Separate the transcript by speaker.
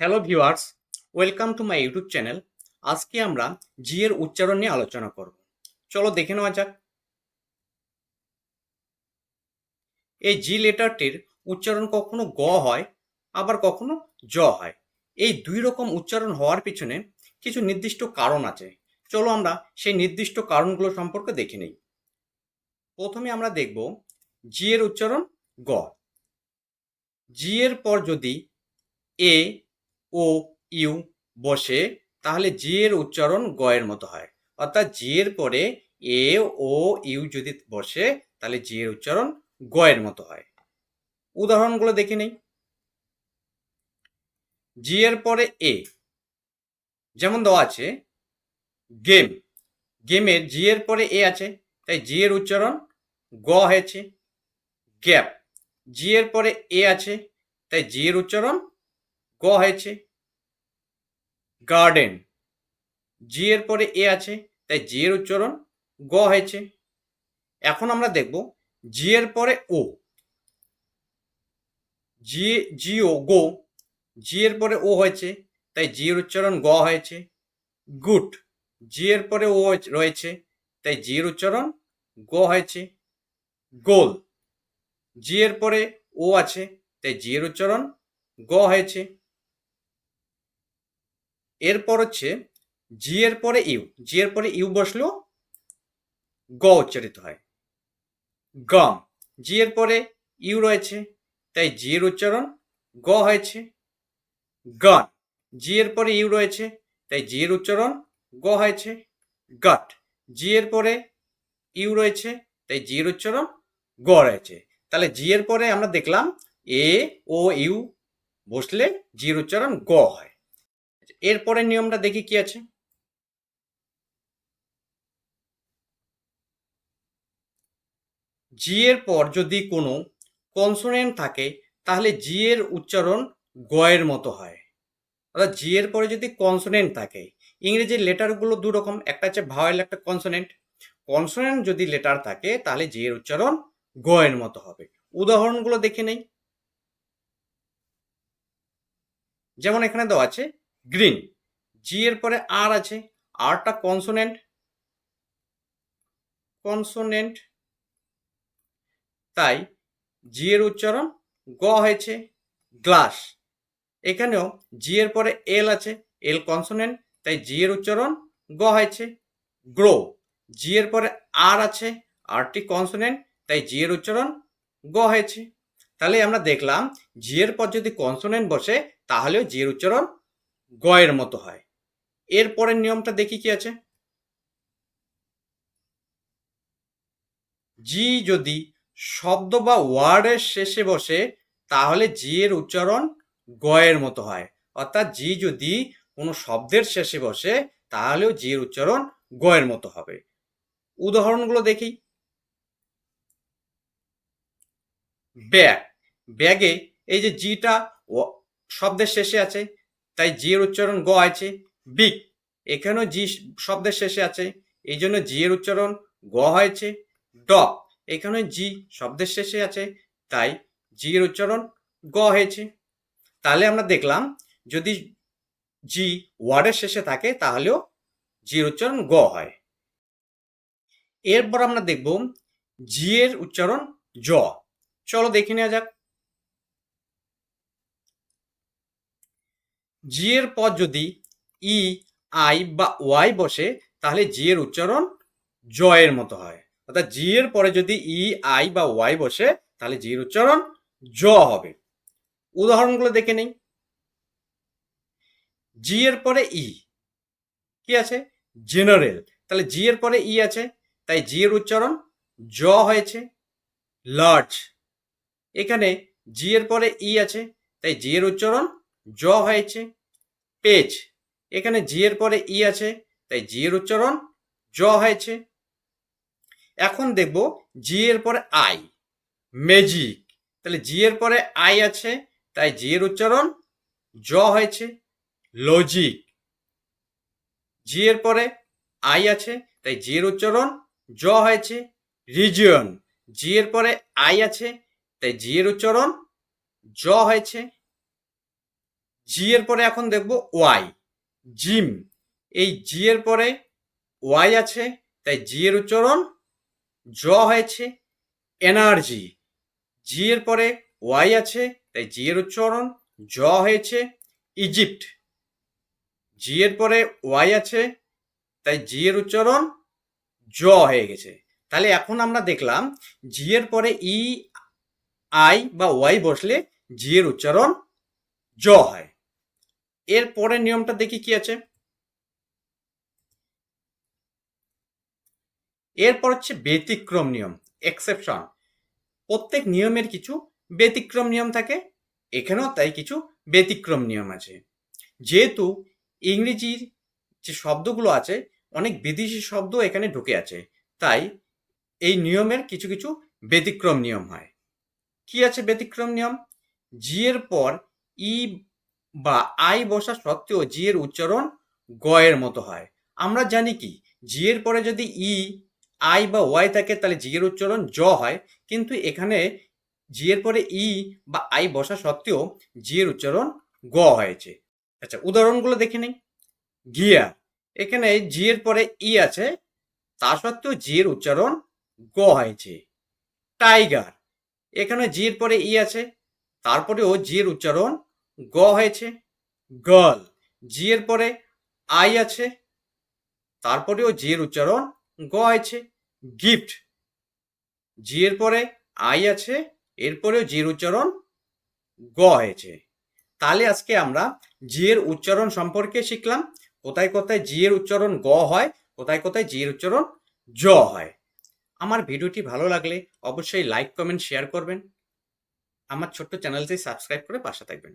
Speaker 1: Hello viewers, welcome to my YouTube channel. আজকে আমরা জি এর উচ্চারণ নিয়ে আলোচনা করব। চলো দেখে নেওয়া যাক। এই জি লেটারটির উচ্চারণ কখনো গ হয়, আবার কখনো জ হয়। এই দুই রকম উচ্চারণ হওয়ার পিছনে কিছু নির্দিষ্ট কারণ আছে। চলো আমরা সেই নির্দিষ্ট কারণগুলো সম্পর্কে দেখে নিই। প্রথমে আমরা দেখব জি এর উচ্চারণ গ। জি এর পর যদি এ, ও, ইউ বসে তাহলে জি এর উচ্চারণ গ এর মতো হয়। অর্থাৎ জি এর পরে এ, ও, ইউ যদি বসে তাহলে জি এর উচ্চারণ গ এর মতো হয়। উদাহরণগুলো দেখে নেই। জি এর পরে এ, যেমন দেওয়া আছে গেম। গেমের জি এর পরে এ আছে, তাই জি এর উচ্চারণ গ হয়েছে। গ্যাপ, জি এর পরে এ আছে, তাই জি এর উচ্চারণ গ হয়েছে। গার্ডেন, জি এর পরে এ আছে, তাই জি এর উচ্চারণ গ হয়েছে। এখন আমরা দেখব জি এর পরে ও। জি, জিও গো, জি এর পরে ও হয়েছে, তাই জি এর উচ্চারণ গ হয়েছে। গুড, জি এর পরে ও রয়েছে, তাই জি এর উচ্চারণ গ হয়েছে। গোল, জি এর পরে ও আছে, তাই জি এর উচ্চারণ গ হয়েছে। এরপর হচ্ছে জি এর পরে ইউ, জি এর পরে ইউ বসলেও গ উচ্চারিত হয়। গাম, জি এর পরে ইউ রয়েছে, তাই জি এর উচ্চারণ গ হয়েছে। গান, জি এর পরে ইউ রয়েছে, তাই জি এর উচ্চারণ গ হয়েছে। গাট, জি এর পরে ইউ রয়েছে, তাই জি এর উচ্চারণ গ রয়েছে। তাহলে জি এর পরে আমরা দেখলাম এ, ও, ইউ বসলে জি এর উচ্চারণ গ হয়। এরপরের নিয়মটা দেখি কি আছে। জি এর পর যদি কোনো কনসোনেন্ট থাকে তাহলে জি এর উচ্চারণ গ এর মতো হয়। অর্থাৎ জি এর পরে যদি কনসোনেন্ট থাকে, ইংরেজির লেটারগুলো দু রকম, একটা হচ্ছে ভাওয়েল, একটা কনসোনেন্ট। কনসোনেন্ট যদি লেটার থাকে তাহলে জি এর উচ্চারণ গ এর মতো হবে। উদাহরণগুলো দেখে নেই। যেমন এখানে দেওয়া আছে গ্রিন, জি এর পরে আর আছে, আরটা কনসোনেন্ট, কনসোনেন্ট তাই জি এর উচ্চারণ গ হয়েছে। গ্লাস, এখানেও জি এর পরে এল আছে, এল কনসোনেন্ট, তাই জি এর উচ্চারণ গ হয়েছে। গ্রো, জি এর পরে আর আছে, আরটি কনসোনেন্ট, তাই জি এর উচ্চারণ গ হয়েছে। তাহলে আমরা দেখলাম জি এর পর যদি কনসোনেন্ট বসে তাহলেও জি এর উচ্চারণ গ এর মতো হয়। এর পরের নিয়মটা দেখি কি আছে। জি যদি শব্দ বা ওয়ার্ডের শেষে বসে তাহলে জি এর উচ্চারণ গ এর মতো হয়। অর্থাৎ জি যদি কোনো শব্দের শেষে বসে তাহলেও জি এর উচ্চারণ গ এর মতো হবে। উদাহরণগুলো দেখি। ব্যাগ, ব্যাগে এই যে জিটা শব্দের শেষে আছে, তাই জি এর উচ্চারণ গ আছে। বিগ, এখানেও জি শব্দের শেষে আছে, এই জন্য জি এর উচ্চারণ গ হয়েছে। ডগ, এখানে জি শব্দের শেষে আছে, তাই জি এর উচ্চারণ গ হয়েছে। তাহলে আমরা দেখলাম যদি জি ওয়ার্ডের শেষে থাকে তাহলেও জি এর উচ্চারণ গ হয়। এরপর আমরা দেখব জি এর উচ্চারণ জ। চলো দেখে নেওয়া যাক। জি এর পর যদি ই, আই বা ওয়াই বসে তাহলে জি এর উচ্চারণ জ এর মতো হয়। অর্থাৎ জি এর পরে যদি ই, আই বা ওয়াই বসে তাহলে জি এর উচ্চারণ জ হবে। উদাহরণগুলো দেখে নেই। জি এর পরে ই কি আছে, জেনারেল, তাহলে জি এর পরে ই আছে, তাই জি এর উচ্চারণ জ হয়েছে। লার্জ, এখানে জি এর পরে ই আছে, তাই জি এর উচ্চারণ জ হয়েছে। পেজ, এখানে জি এর পরে ই আছে, তাই জি এর উচ্চারণ জ হয়েছে। এখন দেখব জি এর পরে আই, ম্যাজিক, তাহলে জি এর পরে আই আছে, তাই জি এর উচ্চারণ জ হয়েছে। লজিক, জি এর পরে আই আছে, তাই জি এর উচ্চারণ জ হয়েছে। রিজিয়ন, জি এর পরে আই আছে, তাই জি এর উচ্চারণ জ হয়েছে। জি এর পরে এখন দেখব ওয়াই, জিম। এই জি এর পরে ওয়াই আছে, তাই জি এর উচ্চারণ জ হয়েছে। এনার্জি, জি এর পরে ওয়াই আছে, তাই জি এর উচ্চারণ জ হয়েছে। ইজিপ্ট, জি এর পরে ওয়াই আছে, তাই জি এর উচ্চারণ জ হয়ে গেছে। তাহলে এখন আমরা দেখলাম জি এর পরে ই আই বা ওয়াই বসলে জি এর উচ্চারণ জ হয়। এর পরের নিয়মটা দেখি কি আছে। এরপর হচ্ছে ব্যতিক্রম নিয়ম, এক্সেপশন। প্রত্যেক নিয়মের কিছু ব্যতিক্রম নিয়ম থাকে, এখানেও তাই কিছু ব্যতিক্রম নিয়ম আছে। যেহেতু ইংরেজির যে শব্দগুলো আছে অনেক বিদেশি শব্দ এখানে ঢুকে আছে, তাই এই নিয়মের কিছু কিছু ব্যতিক্রম নিয়ম হয়। কি আছে ব্যতিক্রম নিয়ম? জি এর পর ই বা আই বসা সত্ত্বেও জি এর উচ্চারণ গ এর মতো হয়। আমরা জানি কি জি এর পরে যদি ই আই বা ওয়াই থাকে তাহলে জি এর উচ্চারণ জ হয়, কিন্তু এখানে জি এর পরে ই বা আই বসা সত্ত্বেও জি এর উচ্চারণ গ হয়েছে। আচ্ছা, উদাহরণগুলো দেখে নেই। গিয়ার, এখানে জি এর পরে ই আছে, তা সত্ত্বেও জি এর উচ্চারণ গ হয়েছে। টাইগার, এখানে জি এর পরে ই আছে, তারপরেও জি এর উচ্চারণ গ হয়েছে। গার্ল, জি এর পরে আই আছে, তারপরেও জি এর উচ্চারণ গ হয়েছে। গিফট, জি এর পরে আই আছে, এরপরেও জি এর উচ্চারণ গ হয়েছে। তাহলে আজকে আমরা জি এর উচ্চারণ সম্পর্কে শিখলাম, কোথায় কোথায় জি এর উচ্চারণ গ হয়, কোথায় কোথায় জি এর উচ্চারণ জ হয়। আমার ভিডিওটি ভালো লাগলে অবশ্যই লাইক, কমেন্ট, শেয়ার করবেন। আমার ছোট্ট চ্যানেলটি সাবস্ক্রাইব করে পাশে থাকবেন।